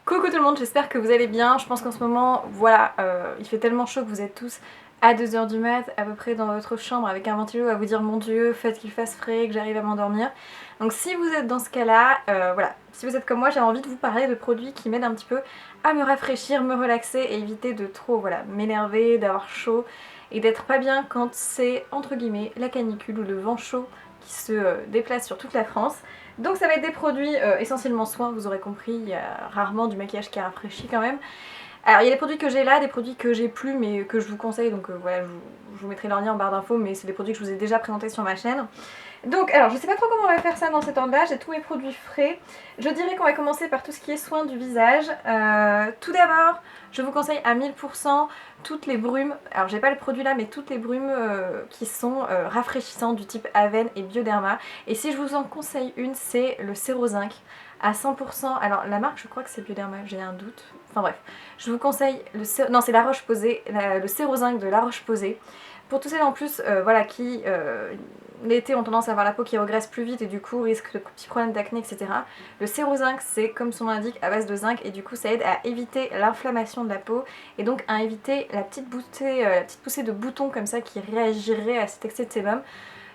Coucou tout le monde, j'espère que vous allez bien. Je pense qu'en ce moment, voilà, il fait tellement chaud que vous êtes tous à 2 h du mat, à peu près dans votre chambre avec un ventilo à vous dire mon Dieu, faites qu'il fasse frais, que j'arrive à m'endormir. Donc si vous êtes dans ce cas-là, voilà, si vous êtes comme moi, j'ai envie de vous parler de produits qui m'aident un petit peu à me rafraîchir, me relaxer et éviter de trop, voilà, m'énerver, d'avoir chaud et d'être pas bien quand c'est, entre guillemets, la canicule ou le vent chaud qui se déplace sur toute la France. Donc ça va être des produits essentiellement soins, vous aurez compris, il y a rarement du maquillage qui rafraîchit quand même. Alors il y a des produits que j'ai là, des produits que j'ai plus mais que je vous conseille, donc voilà, je vous mettrai leur lien en barre d'infos, mais c'est des produits que je vous ai déjà présentés sur ma chaîne. Donc alors je sais pas trop comment on va faire ça dans cet ordre-là, j'ai tous mes produits frais. Je dirais qu'on va commencer par tout ce qui est soin du visage. Tout d'abord, je vous conseille à 1000% toutes les brumes, alors j'ai pas le produit là, mais toutes les brumes qui sont rafraîchissantes du type Aven et Bioderma. Et si je vous en conseille une, c'est le Sérozinc à 100%. Alors la marque, je crois que c'est Bioderma, j'ai un doute. Enfin bref, je vous conseille non, c'est La Roche-Posay, le Sérozinc de La Roche-Posay. Pour tous celles en plus voilà, qui l'été ont tendance à avoir la peau qui regraisse plus vite et du coup risquent de petits problèmes d'acné, etc. Le Sérozinc, c'est comme son nom l'indique à base de zinc et du coup ça aide à éviter l'inflammation de la peau et donc à éviter la petite poussée de boutons comme ça qui réagirait à cet excès de sébum.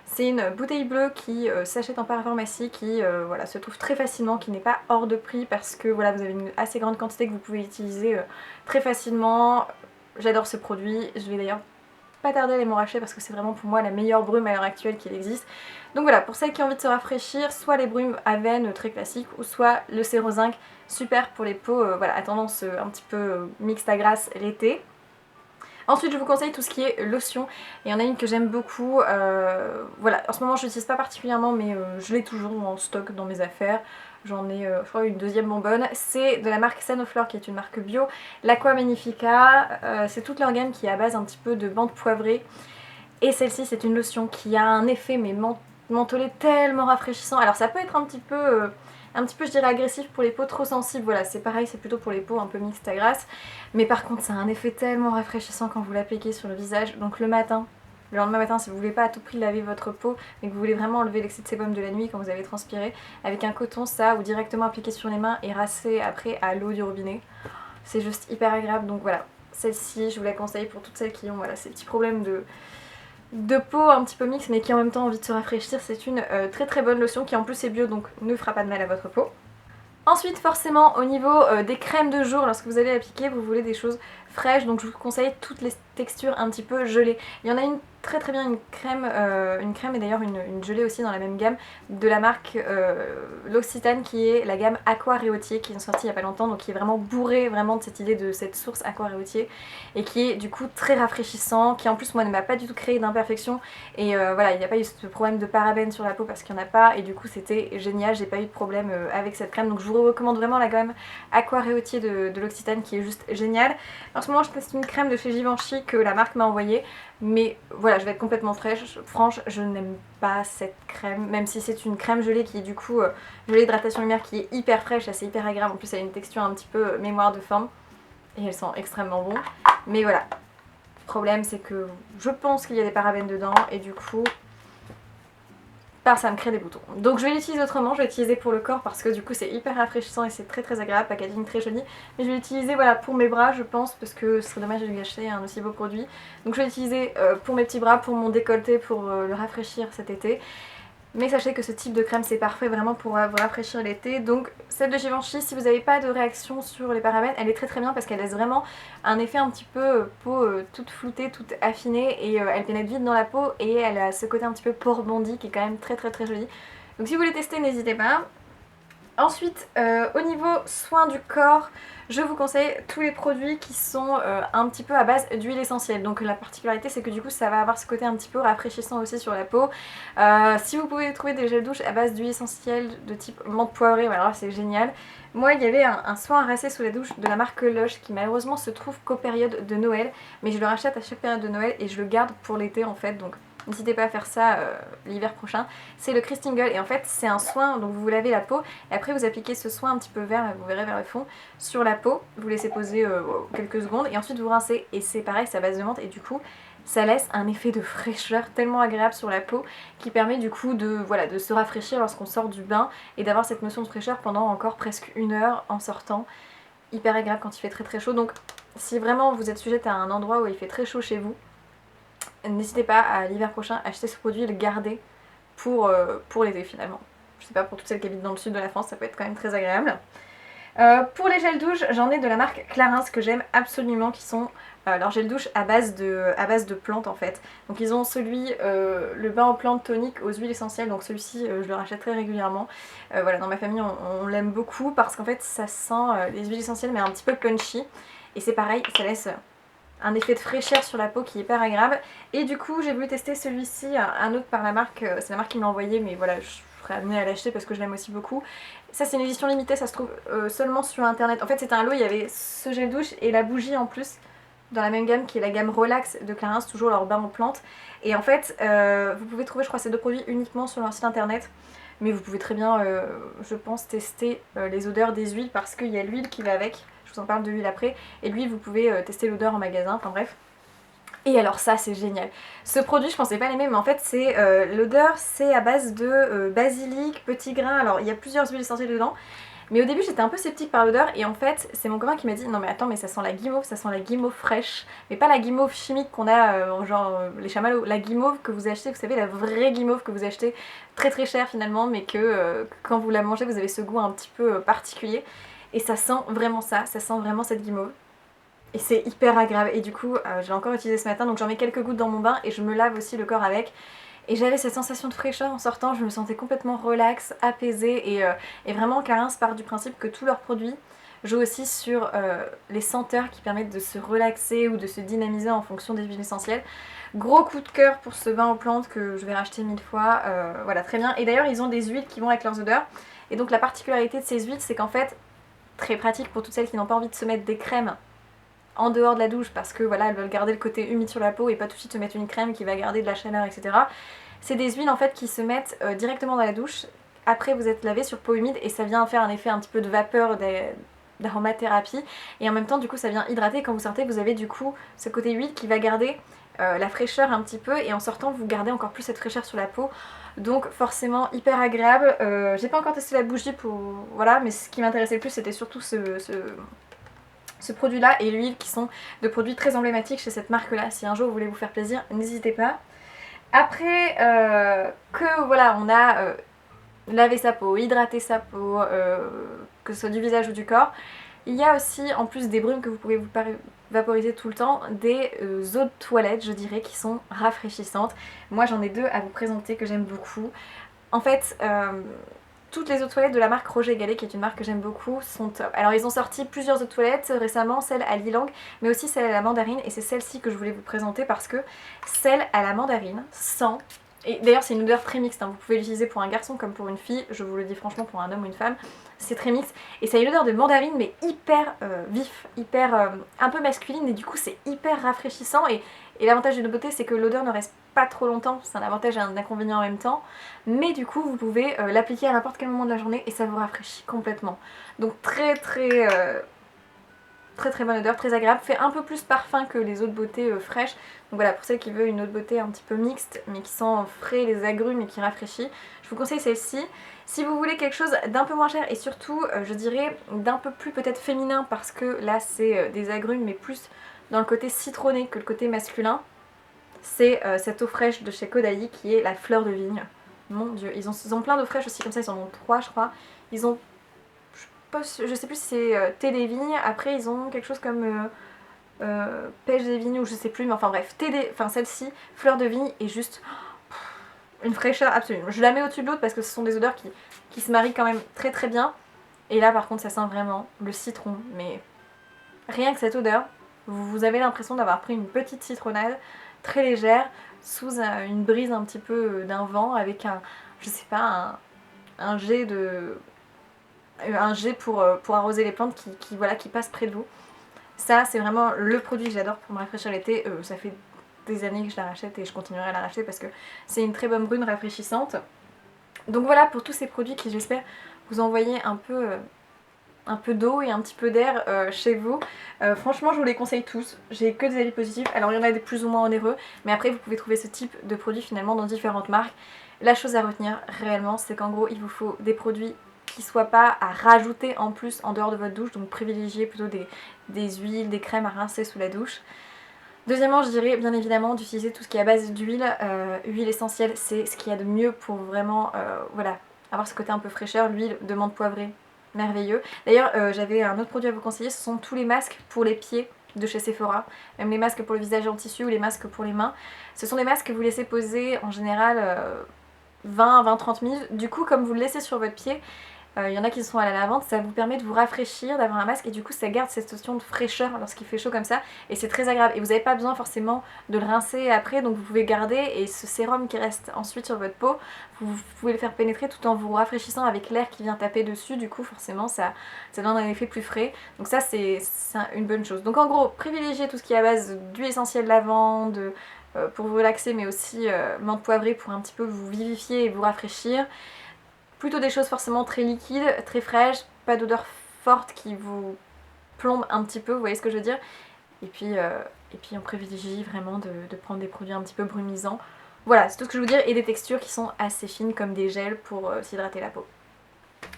C'est une bouteille bleue qui s'achète en parapharmacie, qui voilà, se trouve très facilement, qui n'est pas hors de prix parce que voilà, vous avez une assez grande quantité que vous pouvez utiliser très facilement. J'adore ce produit, je vais d'ailleurs pas tarder à aller m'en racheter parce que c'est vraiment pour moi la meilleure brume à l'heure actuelle qu'il existe. Donc voilà, pour celles qui ont envie de se rafraîchir, soit les brumes Aven très classiques ou soit le Sérozinc, super pour les peaux voilà, à tendance un petit peu mixte à grasse l'été. Ensuite, je vous conseille tout ce qui est lotion. Il y en a une que j'aime beaucoup. Voilà, en ce moment, je l'utilise pas particulièrement, mais je l'ai toujours en stock dans mes affaires. J'en ai, je crois, une deuxième bonbonne. C'est de la marque Sanoflore, qui est une marque bio. L'Aqua Magnifica, c'est toute leur gamme qui est à base un petit peu de menthe poivrée. Et celle-ci, c'est une lotion qui a un effet mais mentholé tellement rafraîchissant. Alors ça peut être un petit peu je dirais agressif pour les peaux trop sensibles, voilà, c'est pareil, c'est plutôt pour les peaux un peu mixtes à grasse. Mais par contre, ça a un effet tellement rafraîchissant quand vous l'appliquez sur le visage. Donc le matin, le lendemain matin, si vous voulez pas à tout prix laver votre peau, mais que vous voulez vraiment enlever l'excès de sébum de la nuit quand vous avez transpiré, avec un coton, ça, ou directement appliquer sur les mains et rasser après à l'eau du robinet. C'est juste hyper agréable, donc voilà. Celle-ci, je vous la conseille pour toutes celles qui ont voilà, ces petits problèmes de peau un petit peu mixte mais qui en même temps ont envie de se rafraîchir. C'est une très très bonne lotion qui en plus est bio donc ne fera pas de mal à votre peau. Ensuite, forcément, au niveau des crèmes de jour, lorsque vous allez appliquer, vous voulez des choses fraîches, donc je vous conseille toutes les textures un petit peu gelées. Il y en a une très très bien, une crème et d'ailleurs une gelée aussi dans la même gamme, de la marque L'Occitane, qui est la gamme Aqua Réautier, qui est sortie il n'y a pas longtemps, donc qui est vraiment bourrée vraiment de cette idée de cette source Aqua Réautier, et qui est du coup très rafraîchissant, qui en plus moi ne m'a pas du tout créé d'imperfection, et voilà, il n'y a pas eu ce problème de parabènes sur la peau parce qu'il n'y en a pas, et du coup c'était génial, j'ai pas eu de problème avec cette crème, donc je vous recommande vraiment la gamme Aqua Réautier de L'Occitane qui est juste géniale. En ce moment je teste une crème de chez Givenchy que la marque m'a envoyée, mais voilà, je vais être complètement franche, je n'aime pas cette crème, même si c'est une crème gelée qui est du coup gelée hydratation lumière qui est hyper fraîche, c'est hyper agréable, en plus elle a une texture un petit peu mémoire de forme et elle sent extrêmement bon. Mais voilà, le problème c'est que je pense qu'il y a des parabènes dedans et du coup ça me crée des boutons. Donc je vais l'utiliser autrement, je vais l'utiliser pour le corps parce que du coup c'est hyper rafraîchissant et c'est très très agréable, packaging très joli. Mais je vais l'utiliser voilà, pour mes bras je pense parce que ce serait dommage de lui acheter un aussi beau produit. Donc je vais l'utiliser pour mes petits bras, pour mon décolleté, pour le rafraîchir cet été. Mais sachez que ce type de crème c'est parfait vraiment pour vous rafraîchir l'été. Donc celle de Givenchy, si vous n'avez pas de réaction sur les parabènes, elle est très très bien parce qu'elle laisse vraiment un effet un petit peu peau toute floutée, toute affinée et elle pénètre vite dans la peau et elle a ce côté un petit peu peau rebondie qui est quand même très très très joli. Donc si vous voulez tester, n'hésitez pas. Ensuite, au niveau soins du corps, je vous conseille tous les produits qui sont un petit peu à base d'huile essentielle. Donc la particularité c'est que du coup ça va avoir ce côté un petit peu rafraîchissant aussi sur la peau. Si vous pouvez trouver des gels douche à base d'huile essentielle de type menthe poivrée, alors c'est génial. Moi il y avait un soin à rincer sous la douche de la marque Lush qui malheureusement se trouve qu'aux périodes de Noël. Mais je le rachète à chaque période de Noël et je le garde pour l'été en fait. Donc n'hésitez pas à faire ça l'hiver prochain. C'est le Christingle et en fait c'est un soin, donc vous lavez la peau et après vous appliquez ce soin un petit peu vert, vous verrez vers le fond, sur la peau, vous laissez poser quelques secondes et ensuite vous rincez et c'est pareil, c'est à base de menthe et du coup ça laisse un effet de fraîcheur tellement agréable sur la peau qui permet du coup de se rafraîchir lorsqu'on sort du bain et d'avoir cette notion de fraîcheur pendant encore presque 1 heure en sortant. hyper agréable quand il fait très très chaud. Donc si vraiment vous êtes sujette à un endroit où il fait très chaud chez vous, n'hésitez pas à l'hiver prochain acheter ce produit et le garder pour l'été finalement. Je sais pas, pour toutes celles qui habitent dans le sud de la France, ça peut être quand même très agréable. Pour les gels douche, j'en ai de la marque Clarins que j'aime absolument, qui sont leurs gels douche à base de plantes en fait. Donc ils ont celui, le bain aux plantes tonique aux huiles essentielles, donc celui-ci je le rachète très régulièrement. Voilà, dans ma famille on l'aime beaucoup parce qu'en fait ça sent les huiles essentielles mais un petit peu punchy. Et c'est pareil, ça laisse un effet de fraîcheur sur la peau qui est hyper agréable. Et du coup j'ai voulu tester celui-ci, un autre par la marque, c'est la marque qui me l'a envoyé, mais voilà, je serais amenée à l'acheter parce que je l'aime aussi beaucoup. Ça c'est une édition limitée, ça se trouve seulement sur internet. En fait c'était un lot, il y avait ce gel douche et la bougie en plus, dans la même gamme qui est la gamme Relax de Clarins, toujours leur bain aux plantes. Et en fait vous pouvez trouver je crois ces deux produits uniquement sur leur site internet. Mais vous pouvez très bien, je pense, tester les odeurs des huiles parce qu'il y a l'huile qui va avec. Je vous en parle de l'huile après. Et l'huile, vous pouvez tester l'odeur en magasin, enfin bref. Et alors ça, c'est génial. Ce produit, je pensais pas l'aimer, mais en fait, c'est l'odeur, c'est à base de basilic, petits grains. Alors, il y a plusieurs huiles essentielles dedans. Mais au début j'étais un peu sceptique par l'odeur et en fait c'est mon copain qui m'a dit non mais attends mais ça sent la guimauve, ça sent la guimauve fraîche. Mais pas la guimauve chimique qu'on a genre les chamallows, la guimauve que vous achetez, vous savez la vraie guimauve que vous achetez très très cher finalement mais que quand vous la mangez vous avez ce goût un petit peu particulier. Et ça sent vraiment ça sent vraiment cette guimauve. Et c'est hyper agréable et du coup j'ai encore utilisé ce matin donc j'en mets quelques gouttes dans mon bain et je me lave aussi le corps avec. Et j'avais cette sensation de fraîcheur en sortant, je me sentais complètement relax, apaisée et vraiment Clarins part du principe que tous leurs produits jouent aussi sur les senteurs qui permettent de se relaxer ou de se dynamiser en fonction des huiles essentielles. Gros coup de cœur pour ce bain aux plantes que je vais racheter 1000 fois, voilà très bien. Et d'ailleurs ils ont des huiles qui vont avec leurs odeurs et donc la particularité de ces huiles c'est qu'en fait, très pratique pour toutes celles qui n'ont pas envie de se mettre des crèmes en dehors de la douche parce que voilà elles veulent garder le côté humide sur la peau et pas tout de suite se mettre une crème qui va garder de la chaleur etc. C'est des huiles en fait qui se mettent directement dans la douche après vous êtes lavé sur peau humide et ça vient faire un effet un petit peu de vapeur d'aromathérapie et en même temps du coup ça vient hydrater. Quand vous sortez vous avez du coup ce côté huile qui va garder la fraîcheur un petit peu et en sortant vous gardez encore plus cette fraîcheur sur la peau. Donc forcément hyper agréable. J'ai pas encore testé la bougie pour voilà mais ce qui m'intéressait le plus c'était surtout ce produit là et l'huile qui sont de produits très emblématiques chez cette marque là. Si un jour vous voulez vous faire plaisir n'hésitez pas. Après que voilà on a lavé sa peau, hydraté sa peau, que ce soit du visage ou du corps, il y a aussi en plus des brumes que vous pouvez vous vaporiser tout le temps, des eaux de toilette je dirais qui sont rafraîchissantes. Moi j'en ai deux à vous présenter que j'aime beaucoup. En fait toutes les eaux de toilette de la marque Roger Gallet, qui est une marque que j'aime beaucoup, sont top. Alors ils ont sorti plusieurs eaux de toilette récemment, celle à l'ylang, mais aussi celle à la mandarine, et c'est celle-ci que je voulais vous présenter parce que celle à la mandarine sent, et d'ailleurs c'est une odeur très mixte, hein. Vous pouvez l'utiliser pour un garçon comme pour une fille, je vous le dis franchement pour un homme ou une femme, c'est très mixte, et ça a une odeur de mandarine mais hyper vif, hyper un peu masculine, et du coup c'est hyper rafraîchissant, et l'avantage d'une beauté c'est que l'odeur ne reste pas trop longtemps, c'est un avantage et un inconvénient en même temps, mais du coup vous pouvez l'appliquer à n'importe quel moment de la journée et ça vous rafraîchit complètement. Donc très bonne odeur, très agréable, fait un peu plus parfum que les eaux de beauté fraîches. Donc voilà, pour celles qui veulent une eau de beauté un petit peu mixte mais qui sent frais les agrumes et qui rafraîchit, je vous conseille celle-ci. Si vous voulez quelque chose d'un peu moins cher et surtout je dirais d'un peu plus peut-être féminin parce que là c'est des agrumes mais plus dans le côté citronné que le côté masculin, c'est cette eau fraîche de chez Kodai qui est la fleur de vigne. Mon dieu, ils ont plein d'eau fraîches aussi comme ça, ils en ont 3 je crois. Ils ont, je sais plus si c'est thé des vignes, après ils ont quelque chose comme pêche des vignes ou je sais plus, mais enfin bref, celle-ci, fleur de vigne est juste une fraîcheur absolue. Je la mets au-dessus de l'autre parce que ce sont des odeurs qui se marient quand même très très bien. Et là par contre ça sent vraiment le citron, mais rien que cette odeur, vous avez l'impression d'avoir pris une petite citronnade très légère sous une brise un petit peu d'un vent avec je sais pas, un jet pour arroser les plantes qui passe près de vous. Ça c'est vraiment le produit que j'adore pour me rafraîchir l'été. Ça fait des années que je la rachète et je continuerai à la racheter parce que c'est une très bonne brune rafraîchissante. Donc voilà pour tous ces produits qui j'espère vous envoyer un peu d'eau et un petit peu d'air chez vous. Franchement je vous les conseille tous, j'ai que des avis positifs. Alors il y en a des plus ou moins onéreux, mais après vous pouvez trouver ce type de produits finalement dans différentes marques. La chose à retenir réellement c'est qu'en gros il vous faut des produits qui soit pas à rajouter en plus en dehors de votre douche, donc privilégiez plutôt des huiles, des crèmes à rincer sous la douche. Deuxièmement, je dirais bien évidemment d'utiliser tout ce qui est à base d'huile. Huile essentielle, c'est ce qu'il y a de mieux pour vraiment voilà, avoir ce côté un peu fraîcheur. L'huile de menthe poivrée, merveilleux. D'ailleurs, j'avais un autre produit à vous conseiller, ce sont tous les masques pour les pieds de chez Sephora, même les masques pour le visage en tissu ou les masques pour les mains. Ce sont des masques que vous laissez poser en général 20-30 minutes. Du coup, comme vous le laissez sur votre pied, il y en a qui sont à la lavande, ça vous permet de vous rafraîchir, d'avoir un masque et du coup ça garde cette notion de fraîcheur lorsqu'il fait chaud comme ça et c'est très agréable et vous n'avez pas besoin forcément de le rincer après, donc vous pouvez garder et ce sérum qui reste ensuite sur votre peau, vous pouvez le faire pénétrer tout en vous rafraîchissant avec l'air qui vient taper dessus, du coup forcément ça donne un effet plus frais, donc ça c'est une bonne chose. Donc en gros, privilégiez tout ce qui est à base d'huile essentielle lavande pour vous relaxer, mais aussi menthe poivrée pour un petit peu vous vivifier et vous rafraîchir. Plutôt des choses forcément très liquides, très fraîches, pas d'odeur forte qui vous plombe un petit peu, vous voyez ce que je veux dire. Et puis on privilégie vraiment de prendre des produits un petit peu brumisants. Voilà, c'est tout ce que je veux dire, et des textures qui sont assez fines comme des gels pour s'hydrater la peau.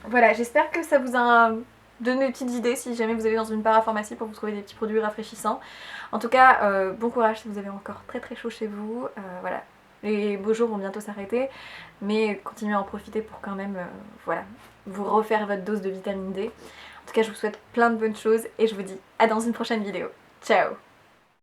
Voilà, j'espère que ça vous a donné des petites idées si jamais vous allez dans une parapharmacie pour vous trouver des petits produits rafraîchissants. En tout cas, bon courage si vous avez encore très très chaud chez vous. Voilà. Les beaux jours vont bientôt s'arrêter, mais continuez à en profiter pour quand même voilà, vous refaire votre dose de vitamine D. En tout cas, je vous souhaite plein de bonnes choses et je vous dis à dans une prochaine vidéo. Ciao!